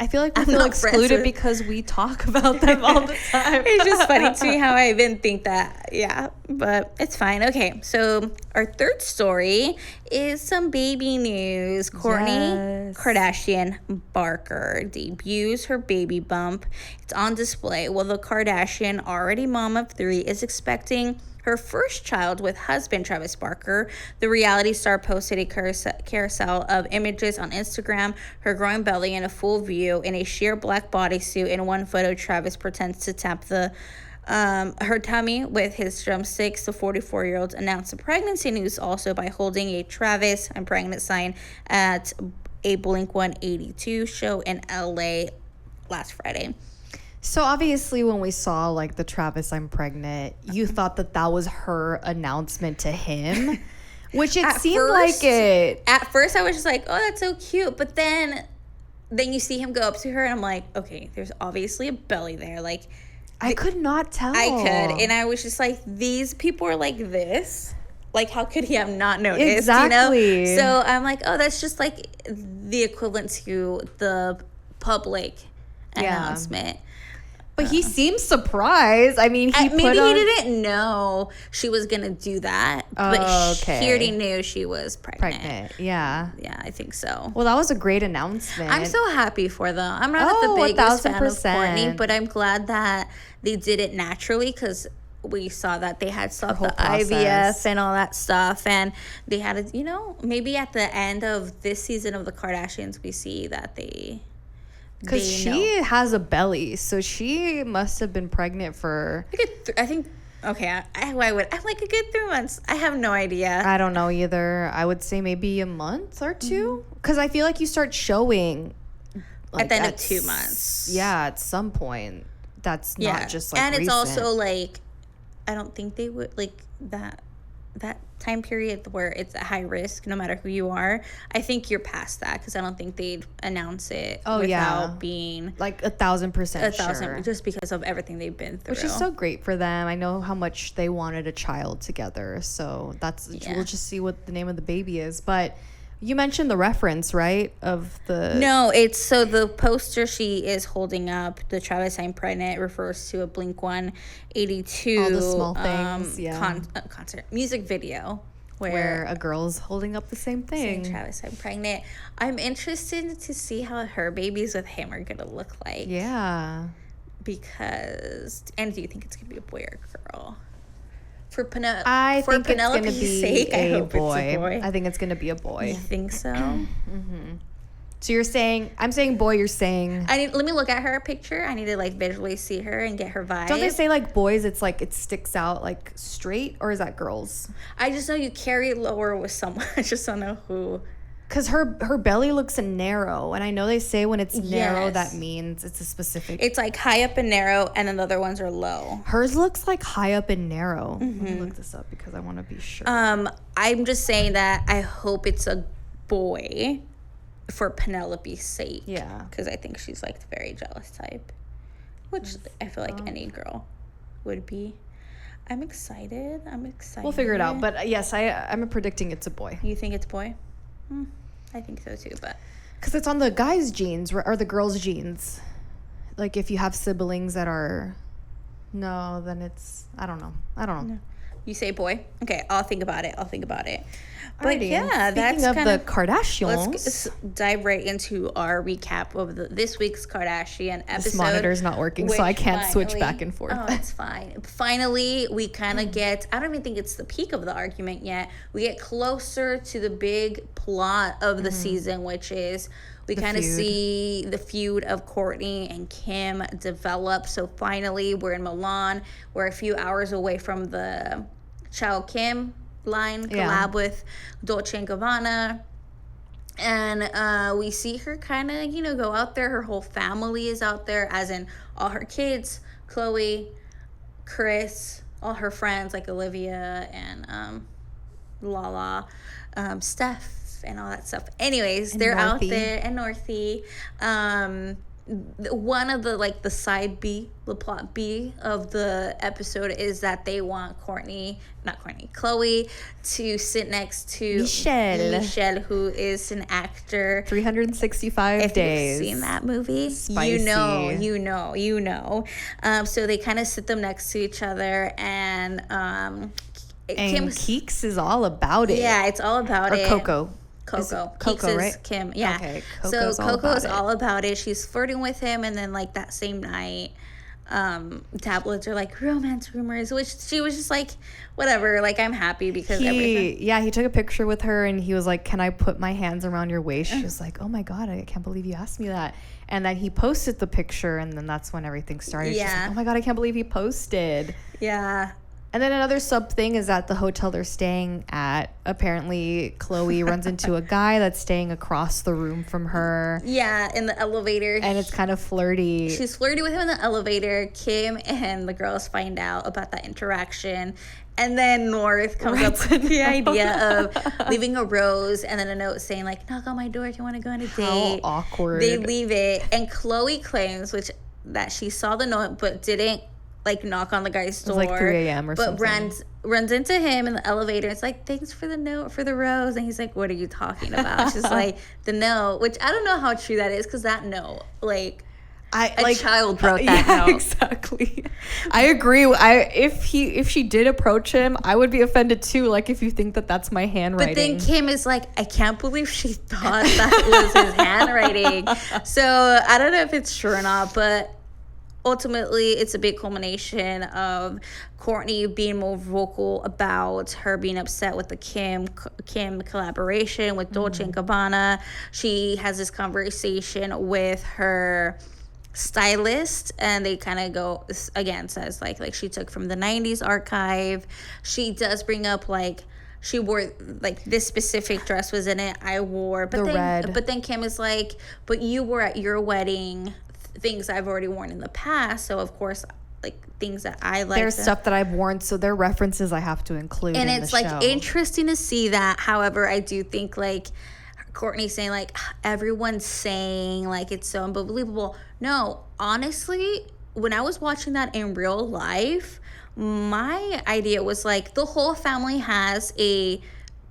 I feel like we feel excluded because we talk about them all the time. It's just funny to me how I even think that. Yeah, but it's fine. Okay, so our third story is some baby news. Kourtney Kardashian Barker debuts her baby bump. It's on display. Well, the Kardashian, already mom of 3, is expecting her first child with husband Travis Barker. The reality star posted a carousel of images on Instagram, her growing belly in a full view in a sheer black bodysuit. In one photo, Travis pretends to tap her tummy with his drumsticks. The 44-year-old announced the pregnancy news also by holding a Travis I'm pregnant sign at a Blink-182 show in LA last Friday. So obviously when we saw like the Travis I'm pregnant, you thought that was her announcement to him, which it seemed like it. At first I was just like, oh, that's so cute. But then you see him go up to her and I'm like, okay, there's obviously a belly there. Like, I could not tell. I could. And I was just like, these people are like this. Like, how could he have not noticed? Exactly. You know? So I'm like, oh, that's just like the equivalent to the public announcement. But he seemed surprised. I mean, maybe he didn't know she was going to do that. But he already knew she was pregnant. Yeah. Yeah, I think so. Well, that was a great announcement. I'm so happy for them. I'm not the biggest fan of Kourtney, but I'm glad that they did it naturally, because we saw that they had stuff, the IVF and all that stuff. And they had, maybe at the end of this season of the Kardashians, we see that they... Because she has a belly, so she must have been pregnant for... I think... Okay, I'm like a good 3 months. I have no idea. I don't know either. I would say maybe a month or 2. Because I feel like you start showing... Like, at the end of 2 months. Yeah, at some point. That's not just like and it's recent. also like... I don't think they would... Like, that time period where it's at high risk, no matter who you are, I think you're past that, because I don't think they'd announce it without being like 1,000% sure, just because of everything they've been through, which is so great for them. I know how much they wanted a child together, so we'll just see what the name of the baby is. But you mentioned the reference, right? Of the... No, it's... So the poster she is holding up, the Travis I'm Pregnant, refers to a Blink-182... All the small things, concert, music video. Where a girl's holding up the same thing. Saying Travis I'm Pregnant. I'm interested to see how her babies with him are going to look like. Yeah. Because... And do you think it's going to be a boy or a girl? For Penelope's sake, I hope it's a boy. I think it's going to be a boy. You think so? Mm-hmm. So you're saying... I'm saying boy, you're saying... Let me look at her picture. I need to, like, visually see her and get her vibe. Don't they say, like, boys, it's, like, it sticks out, like, straight? Or is that girls? I just know you carry lower with someone. I just don't know who... Because her belly looks narrow, and I know they say when it's narrow, that means it's a specific... It's like high up and narrow, and then the other ones are low. Hers looks like high up and narrow. Mm-hmm. Let me look this up because I want to be sure. I'm just saying that I hope it's a boy for Penelope's sake. Yeah. Because I think she's like the very jealous type, which I feel like any girl would be. I'm excited. We'll figure it out. But yes, I'm predicting it's a boy. You think it's a boy? I think so too, but because it's on the guy's genes or the girl's genes. Like if you have siblings that are, no, then it's I don't know. No. You say boy? Okay, I'll think about it. But Alrighty. yeah, Speaking that's of kind the of Kardashians. Let's dive right into our recap of this week's Kardashian episode. This monitor's not working, so I can't switch back and forth. Oh, it's fine. Finally, we kind of get, I don't even think it's the peak of the argument yet. We get closer to the big plot of the season, which is we kind of see the feud of Kourtney and Kim develop. So finally, we're in Milan. We're a few hours away from the Ciao Kim line collab with Dolce & Gabbana. And we see her kind of, go out there. Her whole family is out there, as in all her kids, Chloe, Chris, all her friends like Olivia and Lala, Steph, and all that stuff. Anyways, and they're Northie out there, and Northie. One of the side B, the plot B of the episode is that they want Chloe to sit next to Michelle, who is an actor. 365 days. If you've seen that movie, Spicy. you know. So they kind of sit them next to each other, and Keeks is all about it. Yeah, it's all about it. Coco, Keeks right? Is Kim. Yeah. Okay, so Coco is all about it. She's flirting with him, and then that same night, tabloids are like romance rumors, which she was just like, whatever. I'm happy because everything. Yeah, he took a picture with her, and he was like, "Can I put my hands around your waist?" She was like, "Oh my god, I can't believe you asked me that." And then he posted the picture, and then that's when everything started. Yeah. She's like, "Oh my god, I can't believe he posted." Yeah. And then another sub thing is at the hotel they're staying at. Apparently, Chloe runs into a guy that's staying across the room from her. Yeah, in the elevator. And it's kind of flirty. She's flirty with him in the elevator. Kim and the girls find out about that interaction. And then North comes up with the idea of leaving a rose and then a note saying, knock on my door if you want to go on a date. How awkward. They leave it. And Chloe claims, that she saw the note but didn't knock on the guy's door. It was 3 a.m. or something. But runs into him in the elevator. It's thanks for the note, for the rose. And he's like, what are you talking about? She's like, the note, which I don't know how true that is, because that note, a child wrote that note. Exactly. I agree. If she did approach him, I would be offended too. If you think that that's my handwriting. But then Kim is like, I can't believe she thought that was his handwriting. So I don't know if it's true or not, but ultimately, it's a big culmination of Kourtney being more vocal about her being upset with the Kim collaboration with Dolce & Gabbana. She has this conversation with her stylist, and they kind of go, again, says she took from the 90s archive. She does bring up she wore this specific dress was in it. I wore, but red. But then Kim is like, but you wore at your wedding things I've already worn in the past, so of course things that I like. There's stuff that I've worn, so they're references I have to include and in it's the show. Interesting to see that. However, I do think Kourtney saying everyone's saying it's so unbelievable. No, honestly, when I was watching that in real life, my idea was the whole family has a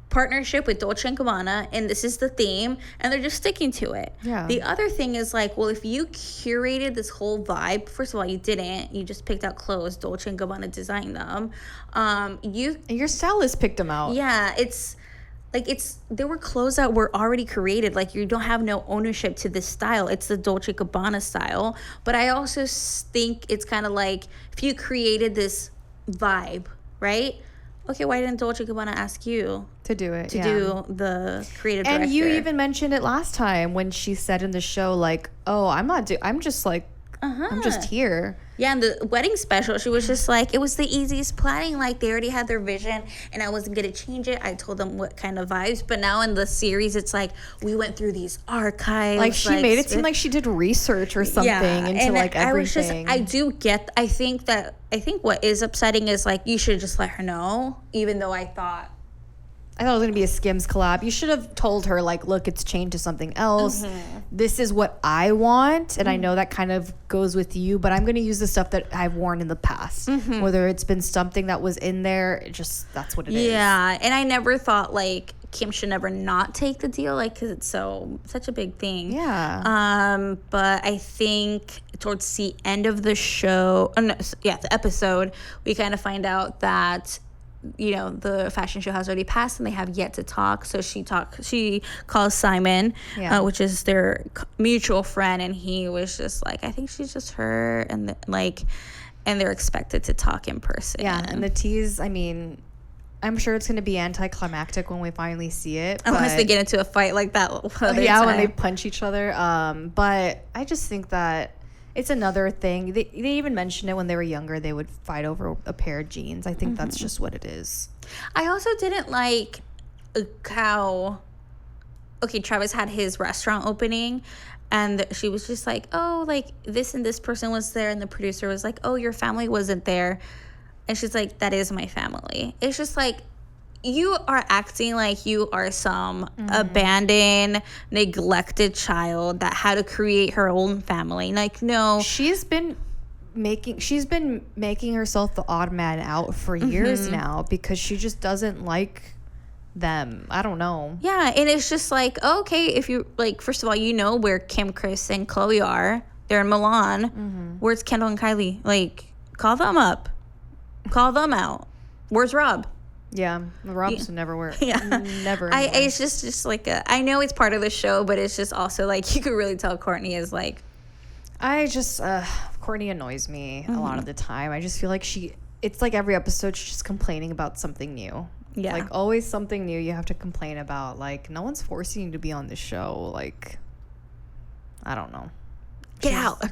partnership with Dolce & Gabbana, and this is the theme, and they're just sticking to it. Yeah. The other thing is well, if you curated this whole vibe, first of all, you didn't. You just picked out clothes. Dolce & Gabbana designed them. Your stylist picked them out. Yeah, there were clothes that were already created. You don't have no ownership to this style. It's the Dolce & Gabbana style. But I also think it's kind of if you created this vibe, right? Okay, why didn't Dolce & Gabbana ask you to do it? To do the creative director? And you even mentioned it last time when she said in the show, "Oh, I'm just I'm just here." Yeah, in the wedding special, she was just it was the easiest planning. They already had their vision, and I wasn't going to change it. I told them what kind of vibes. But now in the series, it's we went through these archives. She made it seem like she did research or something into everything. I think what is upsetting is you should just let her know, even though I thought I thought it was going to be a Skims collab. You should have told her, like, look, it's changed to something else. This is what I want. And I know that kind of goes with you, but I'm going to use the stuff that I've worn in the past. Whether it's been something that was in there, that's what it is. Yeah. And I never thought, like, Kim should never not take the deal, like, because it's such a big thing. Yeah. But I think towards the end of the show, the episode, we kind of find out that, you know, the fashion show has already passed and they have yet to talk. So she calls Simon, which is their mutual friend, and he was just like, I think she's just her, and they're expected to talk in person. Yeah, and the tease, I mean, I'm sure it's going to be anticlimactic when we finally see it. Unless they get into a fight like that. When they punch each other. But I just think that it's another thing. They even mentioned it when they were younger. They would fight over a pair of jeans. I think that's just what it is. I also didn't like how... Okay, Travis had his restaurant opening, and she was just like, oh, like, this and this person was there, and the producer was like, oh, your family wasn't there. And she's like, that is my family. It's just like, you are acting like you are some abandoned, neglected child that had to create her own family. Like, no. She's been making herself the odd man out for years now because she just doesn't like them. I don't know. Yeah, and it's just like, okay, if you, like, first of all, you know where Kim, Chris, and Khloe are. They're in Milan. Where's Kendall and Kylie? Like, call them up. Call them out. Where's Rob? Yeah, the Robs would never work. Yeah, never. It's just like I know it's part of the show, but it's just also like you could really tell Kourtney is like. Kourtney annoys me a lot of the time. I just feel like it's like every episode she's just complaining about something new. Yeah, like always something new you have to complain about. Like, no one's forcing you to be on the show. Like, I don't know. Get out.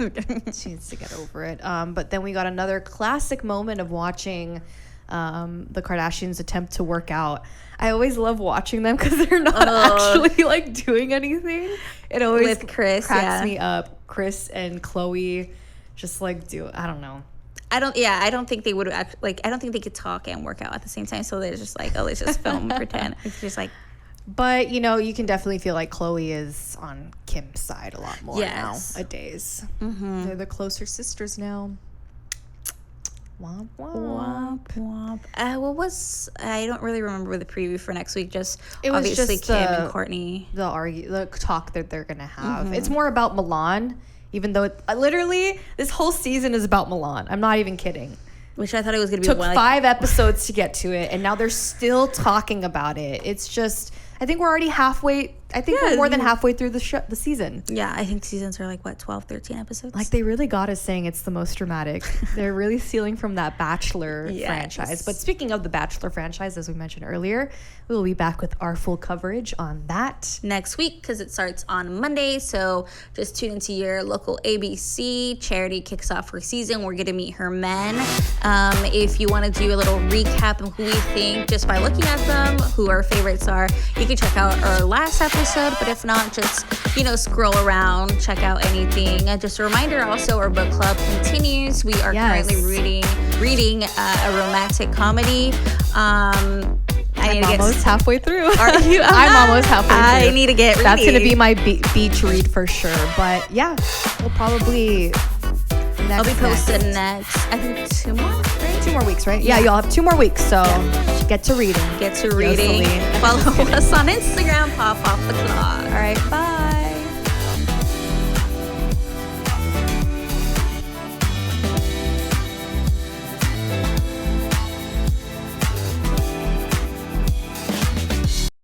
She needs to get over it. But then we got another classic moment of watching the Kardashians attempt to work out. I always love watching them because they're not actually like doing anything. It always with Chris cracks me up. Chris and Khloe just like I don't know. I don't think they would I don't think they could talk and work out at the same time. So they're just like, oh, let's just film and pretend. It's just like. But, you know, you can definitely feel like Khloe is on Kim's side a lot more nowadays. They're the closer sisters now. Womp womp. Womp womp. I don't really remember the preview for next week. Just it was obviously just Kim and Kourtney. The talk that they're gonna have. It's more about Milan, even though literally this whole season is about Milan. I'm not even kidding. Which I thought it was gonna be. Took 5 episodes to get to it, and now they're still talking about it. It's just. I think we're already halfway. I think we're more than halfway through the season. Yeah, I think seasons are like, 12, 13 episodes? Like, they really got us saying it's the most dramatic. They're really stealing from that Bachelor franchise. But speaking of the Bachelor franchise, as we mentioned earlier, we will be back with our full coverage on that next week because it starts on Monday. So just tune into your local ABC. Charity kicks off her season. We're going to meet her men. If you want to do a little recap of who we think just by looking at them, who our favorites are, you can check out our last episode. But if not, just, scroll around, check out anything. Just a reminder also, our book club continues. We are currently reading a romantic comedy. I'm almost halfway through. Are you? I'm almost halfway through. I need to get reading. That's going to be my beach read for sure. But yeah, we'll probably... I'll be posted next, I think 2 more, right? 2 more weeks, right? Yeah, you'll have 2 more weeks. So get to reading. Follow us on Instagram, Pop Off the Clock. All right, bye.